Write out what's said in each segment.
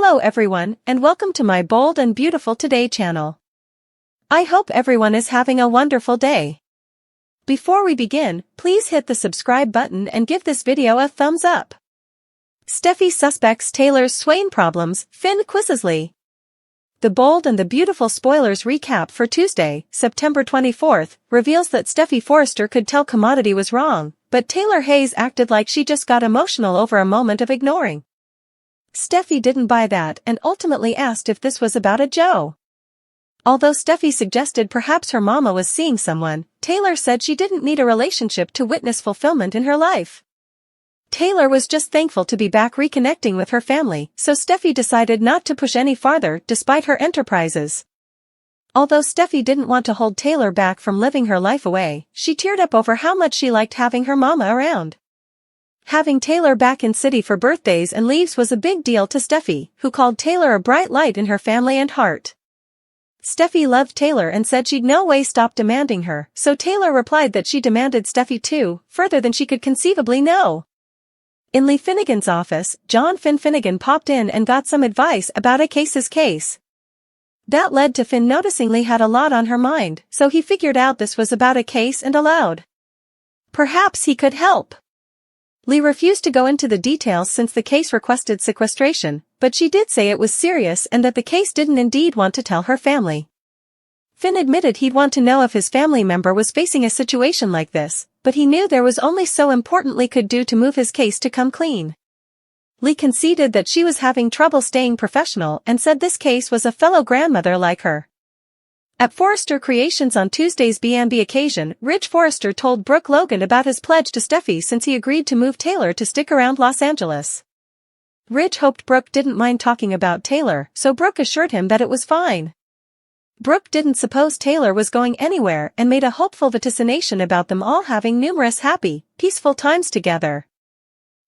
Hello everyone, and welcome to my Bold and Beautiful Today channel. I hope everyone is having a wonderful day. Before we begin, please hit the subscribe button and give this video a thumbs up. Steffy suspects Taylor's Swain problems, Finn quizzes Lee. The Bold and the Beautiful spoilers recap for Tuesday, September 24th, reveals that Steffy Forrester could tell Commodity was wrong, but Taylor Hayes acted like she just got emotional over a moment of ignoring. Steffy didn't buy that and ultimately asked if this was about a Joe. Although Steffy suggested perhaps her mama was seeing someone, Taylor said she didn't need a relationship to witness fulfillment in her life. Taylor was just thankful to be back reconnecting with her family, so Steffy decided not to push any farther despite her enterprises. Although Steffy didn't want to hold Taylor back from living her life away, she teared up over how much she liked having her mama around. Having Taylor back in city for birthdays and leaves was a big deal to Steffy, who called Taylor a bright light in her family and heart. Steffy loved Taylor and said she'd no way stop demanding her, so Taylor replied that she demanded Steffy too, further than she could conceivably know. In Lee Finnegan's office, John Finn Finnegan popped in and got some advice about a case. That led to Finn noticing Lee had a lot on her mind, so he figured out this was about a case and allowed. Perhaps he could help. Lee refused to go into the details since the case requested sequestration, but she did say it was serious and that the case didn't indeed want to tell her family. Finn admitted he'd want to know if his family member was facing a situation like this, but he knew there was only so important Lee could do to move his case to come clean. Lee conceded that she was having trouble staying professional and said this case was a fellow grandmother like her. At Forrester Creations on Tuesday's B&B occasion, Ridge Forrester told Brooke Logan about his pledge to Steffy since he agreed to move Taylor to stick around Los Angeles. Ridge hoped Brooke didn't mind talking about Taylor, so Brooke assured him that it was fine. Brooke didn't suppose Taylor was going anywhere and made a hopeful vaticination about them all having numerous happy, peaceful times together.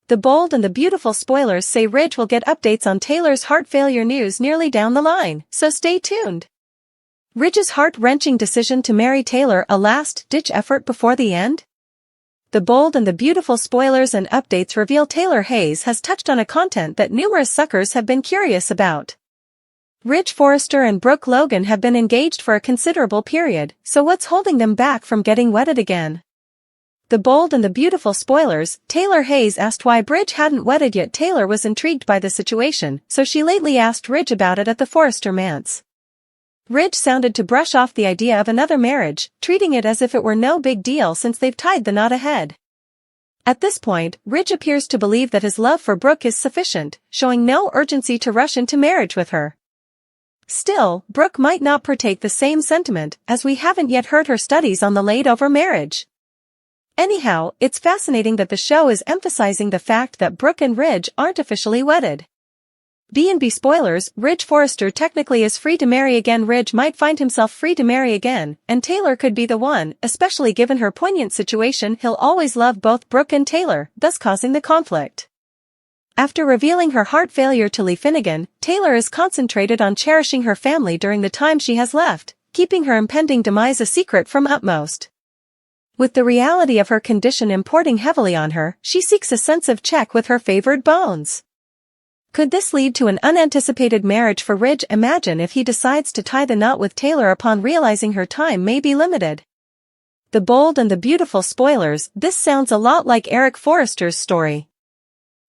The Bold and the Beautiful spoilers say Ridge will get updates on Taylor's heart failure news nearly down the line, so stay tuned. Ridge's heart-wrenching decision to marry Taylor a last-ditch effort before the end? The Bold and the Beautiful spoilers and updates reveal Taylor Hayes has touched on a content that numerous suckers have been curious about. Ridge Forrester and Brooke Logan have been engaged for a considerable period, so what's holding them back from getting wedded again? The Bold and the Beautiful spoilers, Taylor Hayes asked why Ridge hadn't wedded yet. Taylor was intrigued by the situation, so she lately asked Ridge about it at the Forrester manse. Ridge sounded to brush off the idea of another marriage, treating it as if it were no big deal since they've tied the knot ahead. At this point, Ridge appears to believe that his love for Brooke is sufficient, showing no urgency to rush into marriage with her. Still, Brooke might not partake the same sentiment, as we haven't yet heard her studies on the laid-over marriage. Anyhow, it's fascinating that the show is emphasizing the fact that Brooke and Ridge aren't officially wedded. B&B spoilers, Ridge Forrester technically is free to marry again. Ridge might find himself free to marry again, and Taylor could be the one, especially given her poignant situation. He'll always love both Brooke and Taylor, thus causing the conflict. After revealing her heart failure to Lee Finnegan, Taylor is concentrated on cherishing her family during the time she has left, keeping her impending demise a secret from utmost. With the reality of her condition importing heavily on her, she seeks a sense of check with her favored bones. Could this lead to an unanticipated marriage for Ridge? Imagine if he decides to tie the knot with Taylor upon realizing her time may be limited. The Bold and the Beautiful spoilers, this sounds a lot like Eric Forrester's story.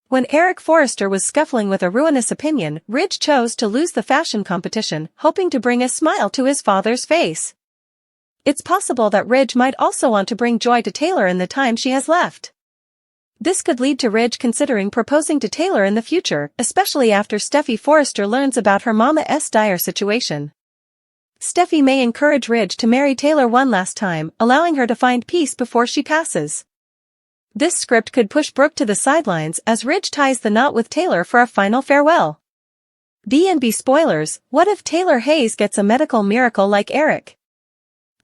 When Eric Forrester was scuffling with a ruinous opinion, Ridge chose to lose the fashion competition, hoping to bring a smile to his father's face. It's possible that Ridge might also want to bring joy to Taylor in the time she has left. This could lead to Ridge considering proposing to Taylor in the future, especially after Steffy Forrester learns about her mama's dire situation. Steffy may encourage Ridge to marry Taylor one last time, allowing her to find peace before she passes. This script could push Brooke to the sidelines as Ridge ties the knot with Taylor for a final farewell. B&B spoilers, what if Taylor Hayes gets a medical miracle like Eric?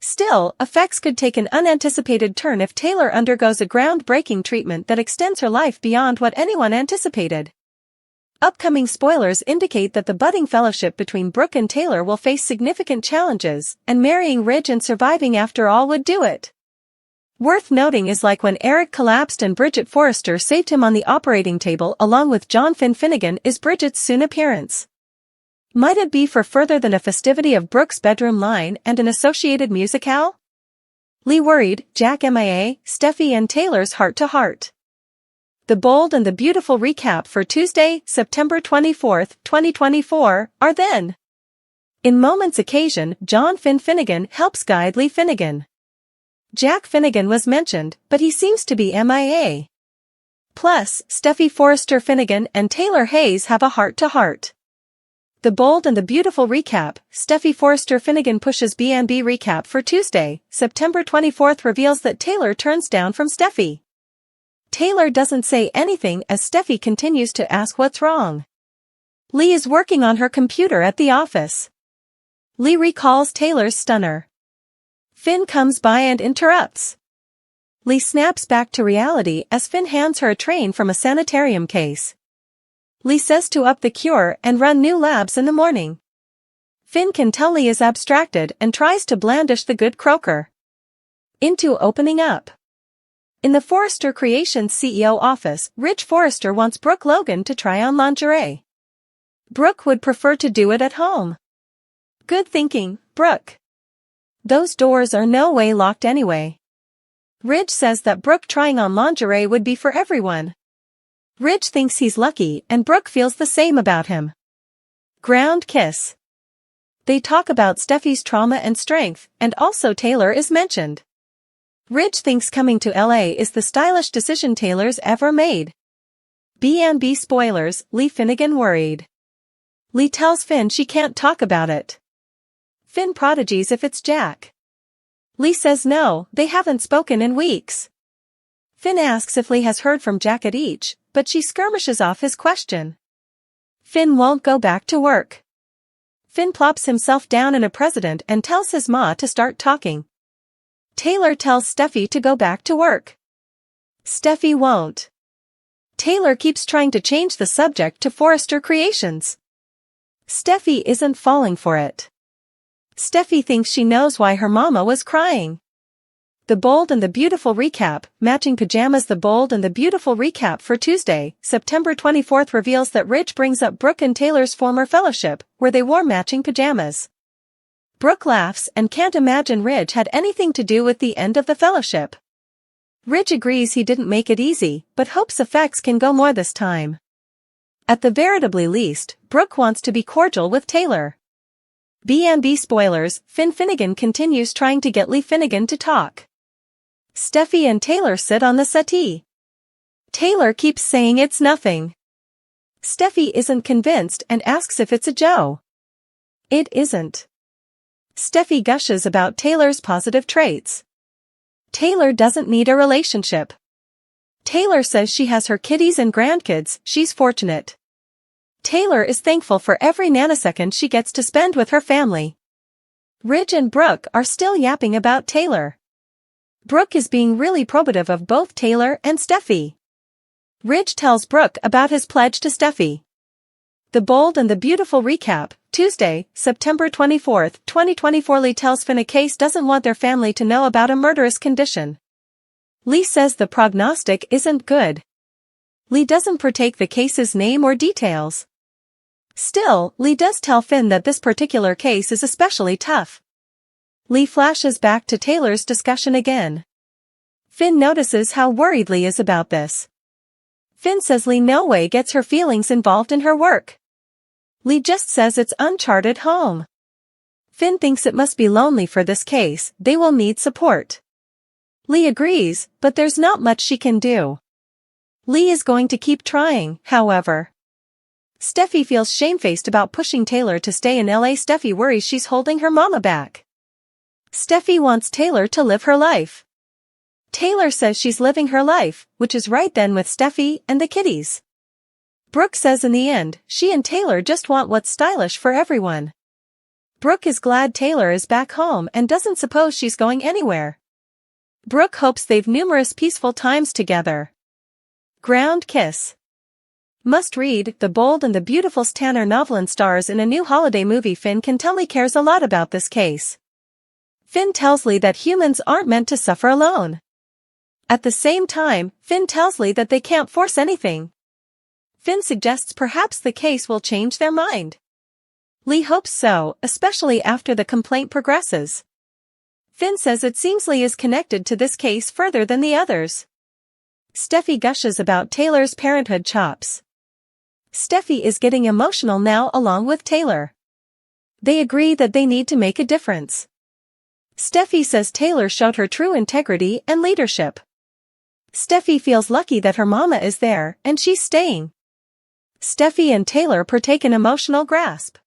Still, effects could take an unanticipated turn if Taylor undergoes a groundbreaking treatment that extends her life beyond what anyone anticipated. Upcoming spoilers indicate that the budding fellowship between Brooke and Taylor will face significant challenges, and marrying Ridge and surviving after all would do it. Worth noting is like when Eric collapsed and Bridget Forrester saved him on the operating table along with John Finn Finnegan is Bridget's soon appearance. Might it be for further than a festivity of Brooke's bedroom line and an associated musicale? Lee worried, Jack MIA, Steffy and Taylor's heart-to-heart. The bold and the beautiful recap for Tuesday, September 24, 2024, are then. In Moment's occasion, John Finnegan helps guide Lee Finnegan. Jack Finnegan was mentioned, but he seems to be MIA. Plus, Steffy Forrester Finnegan and Taylor Hayes have a heart-to-heart. The bold and the beautiful recap, Steffy Forrester Finnegan pushes B&B recap for Tuesday, September 24 reveals that Taylor turns down from Steffy. Taylor doesn't say anything as Steffy continues to ask what's wrong. Lee is working on her computer at the office. Lee recalls Taylor's stunner. Finn comes by and interrupts. Lee snaps back to reality as Finn hands her a train from a sanitarium case. Lee says to up the cure and run new labs in the morning. Finn can tell Lee is abstracted and tries to blandish the good croaker into opening up. In the Forrester Creations CEO office, Rich Forrester wants Brooke Logan to try on lingerie. Brooke would prefer to do it at home. Good thinking, Brooke. Those doors are no way locked anyway. Ridge says that Brooke trying on lingerie would be for everyone. Ridge thinks he's lucky and Brooke feels the same about him. Ground kiss. They talk about Steffy's trauma and strength, and also Taylor is mentioned. Ridge thinks coming to LA is the stylish decision Taylor's ever made. B&B spoilers, Lee Finnegan worried. Lee tells Finn she can't talk about it. Finn prodigies if it's Jack. Lee says no, they haven't spoken in weeks. Finn asks if Lee has heard from Jack at each, but she skirmishes off his question. Finn won't go back to work. Finn plops himself down in a president and tells his ma to start talking. Taylor tells Steffy to go back to work. Steffy won't. Taylor keeps trying to change the subject to Forrester Creations. Steffy isn't falling for it. Steffy thinks she knows why her mama was crying. The bold and the beautiful recap, matching pajamas. The bold and the beautiful recap for Tuesday, September 24 reveals that Ridge brings up Brooke and Taylor's former fellowship, where they wore matching pajamas. Brooke laughs and can't imagine Ridge had anything to do with the end of the fellowship. Ridge agrees he didn't make it easy, but hopes effects can go more this time. At the veritably least, Brooke wants to be cordial with Taylor. B&B spoilers, Finn Finnegan continues trying to get Lee Finnegan to talk. Steffy and Taylor sit on the settee. Taylor keeps saying it's nothing. Steffy isn't convinced and asks if it's a Joe. It isn't. Steffy gushes about Taylor's positive traits. Taylor doesn't need a relationship. Taylor says she has her kiddies and grandkids, she's fortunate. Taylor is thankful for every nanosecond she gets to spend with her family. Ridge and Brooke are still yapping about Taylor. Brooke is being really probative of both Taylor and Steffy. Ridge tells Brooke about his pledge to Steffy. The bold and the beautiful recap, Tuesday, September 24, 2024. Lee tells Finn a case doesn't want their family to know about a murderous condition. Lee says the prognostic isn't good. Lee doesn't partake the case's name or details. Still, Lee does tell Finn that this particular case is especially tough. Lee flashes back to Taylor's discussion again. Finn notices how worried Lee is about this. Finn says Lee no way gets her feelings involved in her work. Lee just says it's uncharted home. Finn thinks it must be lonely for this case, they will need support. Lee agrees, but there's not much she can do. Lee is going to keep trying, however. Steffy feels shamefaced about pushing Taylor to stay in LA. Steffy worries she's holding her mama back. Steffy wants Taylor to live her life. Taylor says she's living her life, which is right then with Steffy and the kiddies. Brooke says in the end, she and Taylor just want what's stylish for everyone. Brooke is glad Taylor is back home and doesn't suppose she's going anywhere. Brooke hopes they've numerous peaceful times together. Ground kiss. Must read, The Bold and the Beautiful. Tanner Novlin stars in a new holiday movie. Finn can tell Lee cares a lot about this case. Finn tells Lee that humans aren't meant to suffer alone. At the same time, Finn tells Lee that they can't force anything. Finn suggests perhaps the case will change their mind. Lee hopes so, especially after the complaint progresses. Finn says it seems Lee is connected to this case further than the others. Steffy gushes about Taylor's parenthood chops. Steffy is getting emotional now along with Taylor. They agree that they need to make a difference. Steffy says Taylor showed her true integrity and leadership. Steffy feels lucky that her mama is there and she's staying. Steffy and Taylor partake an emotional grasp.